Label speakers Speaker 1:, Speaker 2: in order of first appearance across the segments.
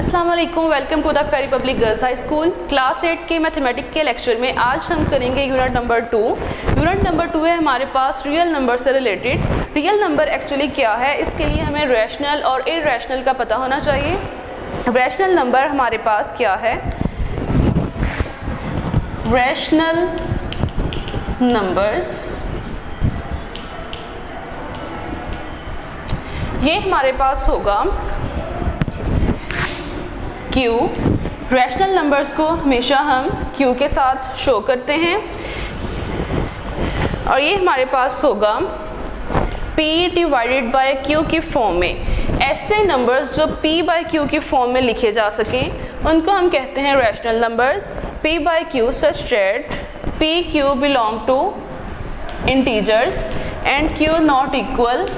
Speaker 1: अस्सलाम वालेकुम, welcome to the Ferry public girls high school. Class 8 के मैथमेटिक्स के लेक्चर में आज हम करेंगे यूनिट नंबर 2। यूनिट नंबर 2 है हमारे पास रियल नंबर से रिलेटेड। रियल नंबर एक्चुअली क्या है, इसके लिए हमें रैशनल और इरैशनल का पता होना चाहिए। रैशनल नंबर हमारे पास क्या है, रैशनल नंबर्स ये हमारे पास होगा Q। रैशनल नंबर्स को हमेशा हम Q के साथ शो करते हैं और ये हमारे पास होगा P डिवाइडेड बाय Q की फॉर्म में। ऐसे नंबर्स जो P बाय Q की फॉर्म में लिखे जा सकें उनको हम कहते हैं rational numbers. P by Q such that P Q belong to integers and Q not equal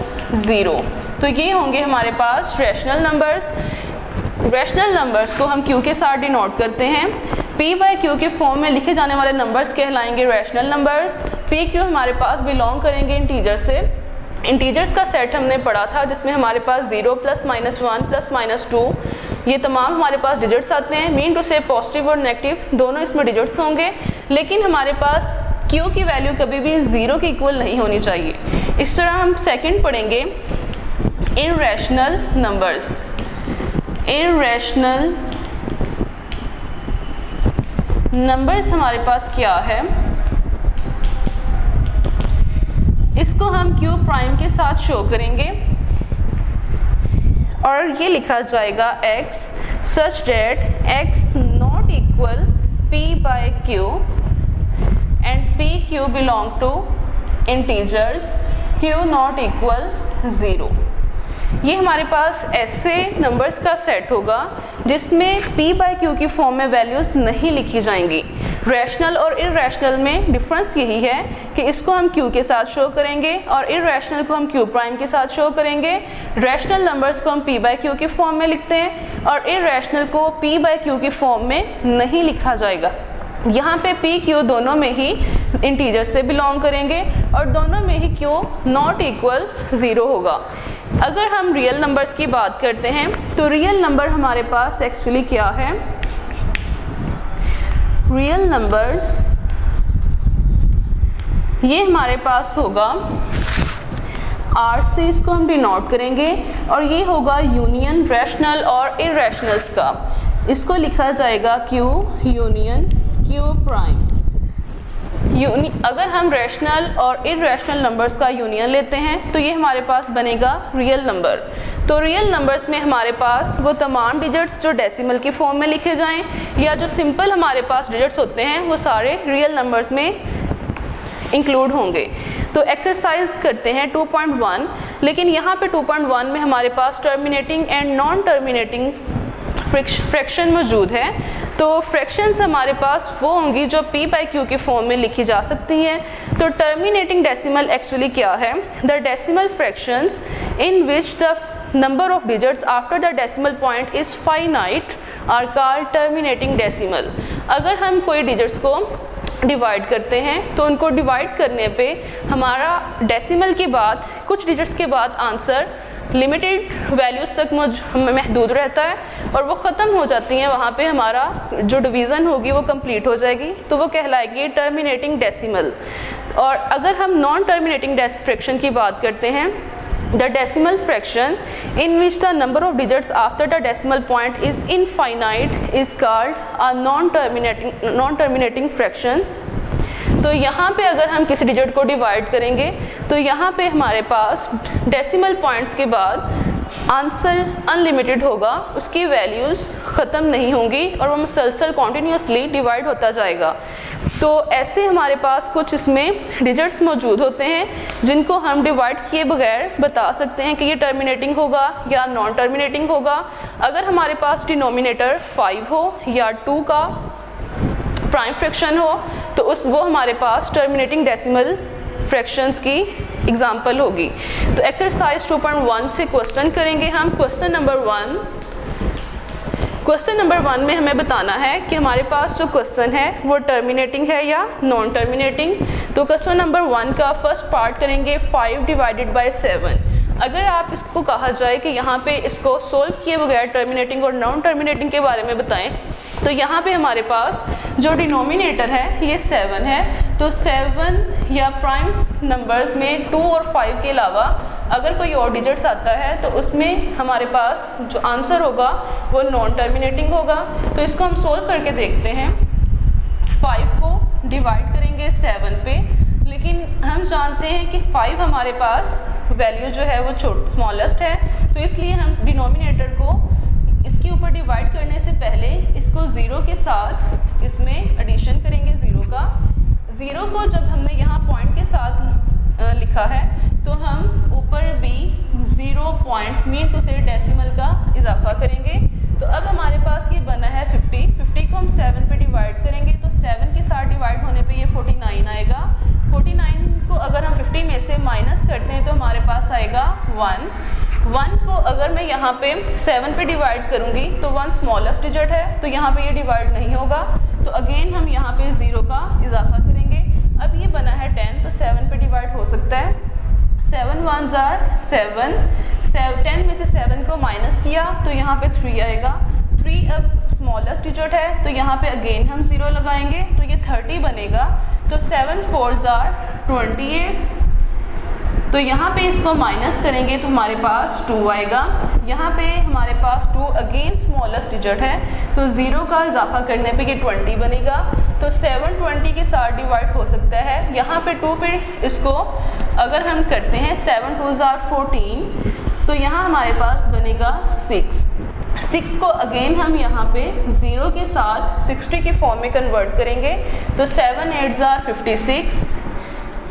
Speaker 1: 0। तो ये होंगे हमारे पास रैशनल नंबर्स। रैशनल नंबर्स को हम Q के साथ डिनोट करते हैं। P बाय Q के फॉर्म में लिखे जाने वाले नंबर्स कहलाएंगे रैशनल नंबर्स। P Q हमारे पास बिलोंग करेंगे इंटीजर से। इंटीजर्स का सेट हमने पढ़ा था जिसमें हमारे पास 0 प्लस माइनस 1 प्लस माइनस 2 ये तमाम हमारे पास डिजिट्स आते हैं। मीन टू से पॉजिटिव और नेगेटिव दोनों इसमें डिजिट्स होंगे, लेकिन हमारे पास Q की वैल्यू कभी भी 0 के इक्वल नहीं होनी चाहिए। इस तरह हम सेकेंड पढ़ेंगे इरैशनल नंबर्स। इरैशनल नंबर्स हमारे पास क्या है, इसको हम Q प्राइम के साथ शो करेंगे और ये लिखा जाएगा x such that x not equal P by Q and P Q belong to integers Q not equal 0। ये हमारे पास ऐसे नंबर्स का सेट होगा जिसमें P बाय Q की फॉर्म में वैल्यूज़ नहीं लिखी जाएंगी। रैशनल और इरैशनल में डिफरेंस यही है कि इसको हम Q के साथ शो करेंगे और इरैशनल को हम Q प्राइम के साथ शो करेंगे। रैशनल नंबर्स को हम P बाय Q की फॉर्म में लिखते हैं और इरैशनल को P बाय Q की फॉर्म में नहीं लिखा जाएगा। यहाँ पे P Q दोनों में ही इंटीजर से बिलोंग करेंगे और दोनों में ही Q नॉट इक्वल 0 होगा। अगर हम रियल नंबर्स की बात करते हैं तो रियल नंबर हमारे पास एक्चुअली क्या है, रियल नंबर्स ये हमारे पास होगा R से इसको हम डिनोट करेंगे और ये होगा यूनियन रैशनल और इरैशनल्स का। इसको लिखा जाएगा Q यूनियन Q प्राइम। अगर हम रैशनल और इरैशनल नंबर्स का यूनियन लेते हैं तो ये हमारे पास बनेगा रियल नंबर। तो रियल नंबर्स में हमारे पास वो तमाम डिजिट्स जो डेसिमल की फॉर्म में लिखे जाएं या जो सिंपल हमारे पास डिजिट्स होते हैं वो सारे रियल नंबर्स में इंक्लूड होंगे। तो एक्सरसाइज करते हैं 2.1, लेकिन यहाँ पे 2.1 में हमारे पास terminating and non terminating fraction मौजूद है। तो फ्रैक्शंस हमारे पास वो होंगी जो P बाय Q की फॉर्म में लिखी जा सकती हैं। तो टर्मिनेटिंग डेसिमल एक्चुअली क्या है, the decimal fractions in which the number of digits after the decimal point is finite are called terminating decimal. अगर हम कोई डिजिट्स को डिवाइड करते हैं तो उनको डिवाइड करने पे हमारा डेसिमल के बाद कुछ डिजिट्स के बाद आंसर लिमिटेड वैल्यूज़ तक महदूद रहता है और वो ख़त्म हो जाती हैं। वहाँ पे हमारा जो डिवीज़न होगी वो कंप्लीट हो जाएगी, तो वो कहलाएगी टर्मिनेटिंग डेसिमल। और अगर हम नॉन टर्मिनेटिंग फ्रैक्शन की बात करते हैं, the decimal fraction in which the number of digits after the decimal point is infinite is called a non terminating fraction. तो यहाँ पे अगर हम किसी डिजिट को डिवाइड करेंगे तो यहाँ पे हमारे पास डेसिमल पॉइंट्स के बाद आंसर अनलिमिटेड होगा, उसकी वैल्यूज़ ख़त्म नहीं होंगी और वो मुसलसल कॉन्टीन्यूसली डिवाइड होता जाएगा। तो ऐसे हमारे पास कुछ इसमें डिजिट्स मौजूद होते हैं जिनको हम डिवाइड किए बगैर बता सकते हैं कि ये टर्मिनेटिंग होगा या नॉन टर्मिनेटिंग होगा। अगर हमारे पास डिनोमिनेटर 5 हो या 2 का प्राइम फ्रैक्शन हो तो वो हमारे पास टर्मिनेटिंग डेसिमल फ्रैक्शंस की एग्जांपल होगी। तो एक्सरसाइज 2.1 से क्वेश्चन करेंगे हम। क्वेश्चन नंबर 1 में हमें बताना है कि हमारे पास जो क्वेश्चन है वो टर्मिनेटिंग है या नॉन टर्मिनेटिंग। तो क्वेश्चन नंबर 1 का फर्स्ट पार्ट करेंगे 5 डिवाइडेड बाय 7। अगर आप इसको कहा जाए कि यहाँ पे इसको सोल्व किए बगैर टर्मिनेटिंग और नॉन टर्मिनेटिंग के बारे में बताएं, तो यहाँ पे हमारे पास जो डिनोमिनेटर है ये 7 है, तो 7 या प्राइम नंबर्स में 2 और 5 के अलावा अगर कोई और डिजिट्स आता है तो उसमें हमारे पास जो आंसर होगा वो नॉन टर्मिनेटिंग होगा। तो इसको हम सोल्व करके देखते हैं। 5 को डिवाइड करेंगे 7 पे, लेकिन हम जानते हैं कि 5 हमारे पास वैल्यू जो है वो स्मॉलेस्ट है, तो इसलिए हम डिनोमिनेटर को इसके ऊपर डिवाइड करने से पहले इसको 0 के साथ इसमें एडिशन करेंगे 0 का। 0 को जब हमने यहाँ पॉइंट के साथ लिखा है तो हम ऊपर भी 0 पॉइंट मीन टू से डेसिमल का इजाफा करेंगे। तो अब हमारे पास ये बना है 50 को हम 7 पे डिवाइड करेंगे तो 7 के साथ डिवाइड होने पे ये 49 आएगा। 49 को अगर हम 50 में से माइनस करते हैं तो हमारे पास आएगा 1 को अगर मैं यहाँ पे 7 पे डिवाइड करूँगी तो 1 स्मॉलेस्ट डिजिट है, तो यहाँ पे ये डिवाइड नहीं होगा, तो अगेन हम यहाँ पे 0 का इजाफा करेंगे। अब ये बना है 10, तो 7 पे डिवाइड हो सकता है। 7 1s are 7, 10 में से 7 को माइनस किया तो यहाँ पे 3 आएगा। 3 अब स्मॉलेस्ट डिजिट है, तो यहाँ पे अगेन हम 0 लगाएंगे तो ये 30 बनेगा। तो 7 4s are 28, तो यहाँ पे इसको माइनस करेंगे तो हमारे पास 2 आएगा। यहाँ पे हमारे पास 2 अगेन स्मॉलेस्ट डिजिट है, तो 0 का इजाफा करने पे ये 20 बनेगा। तो 7 20 के साथ डिवाइड हो सकता है। यहाँ पे 2 पे इसको अगर हम करते हैं 7 2s are 14, तो यहाँ हमारे पास बनेगा 6 को अगेन हम यहाँ पे 0 के साथ 60 के फॉर्म में कन्वर्ट करेंगे, तो 7 8s are 56।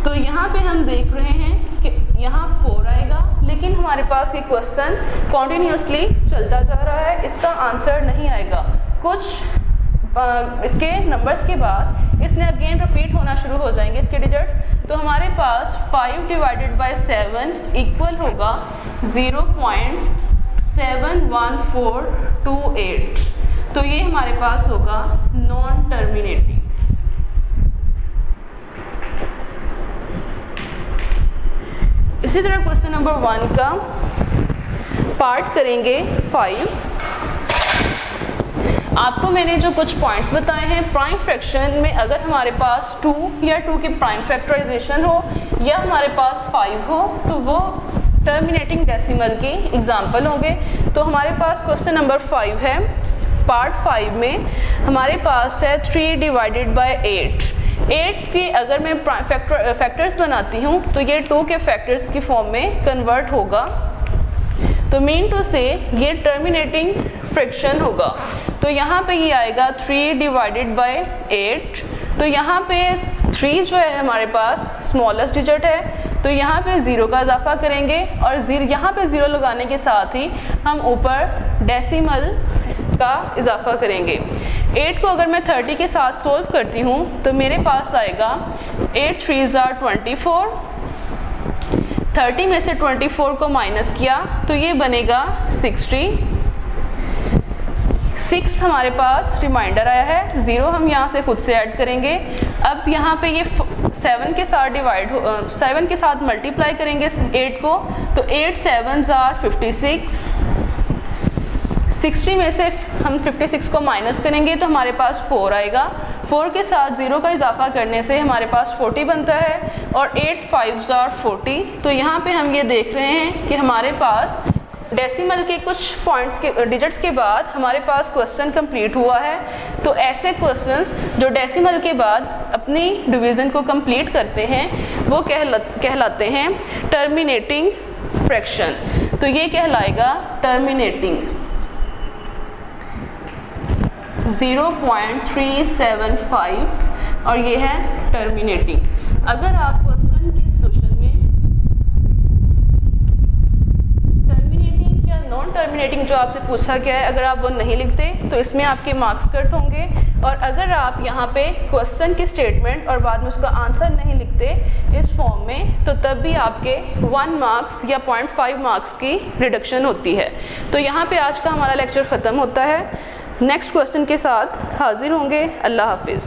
Speaker 1: तो यहाँ पे हम देख रहे हैं कि यहाँ 4 आएगा, लेकिन हमारे पास ये क्वेश्चन कॉन्टिन्यूसली चलता जा रहा है, इसका आंसर नहीं आएगा। कुछ इसके नंबर्स के बाद इसने अगेन रिपीट होना शुरू हो जाएंगे इसके डिजिट्स, तो हमारे पास 5 डिवाइडेड बाय 7 इक्वल होगा 0.71428, तो ये हमारे पास होगा नॉन टर्मिनेटिंग। इसी तरह क्वेश्चन नंबर 1 का पार्ट करेंगे 5। आपको मैंने जो कुछ पॉइंट्स बताए हैं, प्राइम फ्रैक्शन में अगर हमारे पास 2 या 2 के प्राइम फैक्टराइजेशन हो या हमारे पास 5 हो तो वो टर्मिनेटिंग डेसिमल के एग्जाम्पल होंगे। तो हमारे पास क्वेश्चन नंबर 5 है। पार्ट 5 में हमारे पास है 3 डिवाइडेड बाय 8 के अगर मैं फैक्टर्स बनाती हूँ तो ये 2 के फैक्टर्स की फॉर्म में कन्वर्ट होगा, तो मीन टू से ये टर्मिनेटिंग फ्रैक्शन होगा। तो यहाँ पे ये आएगा 3 डिवाइडेड बाय 8, तो यहाँ पे 3 जो है हमारे पास स्मॉलेस्ट डिजिट है, तो यहाँ पे 0 का इजाफा करेंगे और यहाँ पे 0 लगाने के साथ ही हम ऊपर डेसिमल का इजाफा करेंगे। 8 को अगर मैं 30 के साथ सोल्व करती हूँ तो मेरे पास आएगा 8 3s are 24, 30 में से 24 को माइनस किया तो ये बनेगा 60। 6 हमारे पास रिमाइंडर आया है, 0 हम यहाँ से खुद से ऐड करेंगे। अब यहाँ पे ये 7 के साथ मल्टीप्लाई करेंगे 8 को, तो 8 7s are 56। 60 में से हम 56 को माइनस करेंगे तो हमारे पास 4 आएगा। 4 के साथ 0 का इजाफा करने से हमारे पास 40 बनता है और 8 5s are 40। तो यहाँ पे हम ये देख रहे हैं कि हमारे पास डेसिमल के कुछ पॉइंट्स के डिजिट्स के बाद हमारे पास क्वेश्चन कंप्लीट हुआ है। तो ऐसे क्वेश्चंस जो डेसिमल के बाद अपनी डिवीज़न को कंप्लीट करते हैं वो कहलाते हैं टर्मिनेटिंग फ्रैक्शन। तो ये कहलाएगा टर्मिनेटिंग। 0.375 और ये है टर्मिनेटिंग। अगर आप क्वेश्चन की सॉल्यूशन में टर्मिनेटिंग या नॉन टर्मिनेटिंग जो आपसे पूछा गया है अगर आप वो नहीं लिखते तो इसमें आपके मार्क्स कट होंगे, और अगर आप यहाँ पे क्वेश्चन की स्टेटमेंट और बाद में उसका आंसर नहीं लिखते इस फॉर्म में तो तब भी आपके 1 मार्क्स या 0.5 मार्क्स की रिडक्शन होती है। तो यहाँ पे आज का हमारा लेक्चर ख़त्म होता है। नेक्स्ट क्वेश्चन के साथ हाजिर होंगे। अल्लाह हाफिज़।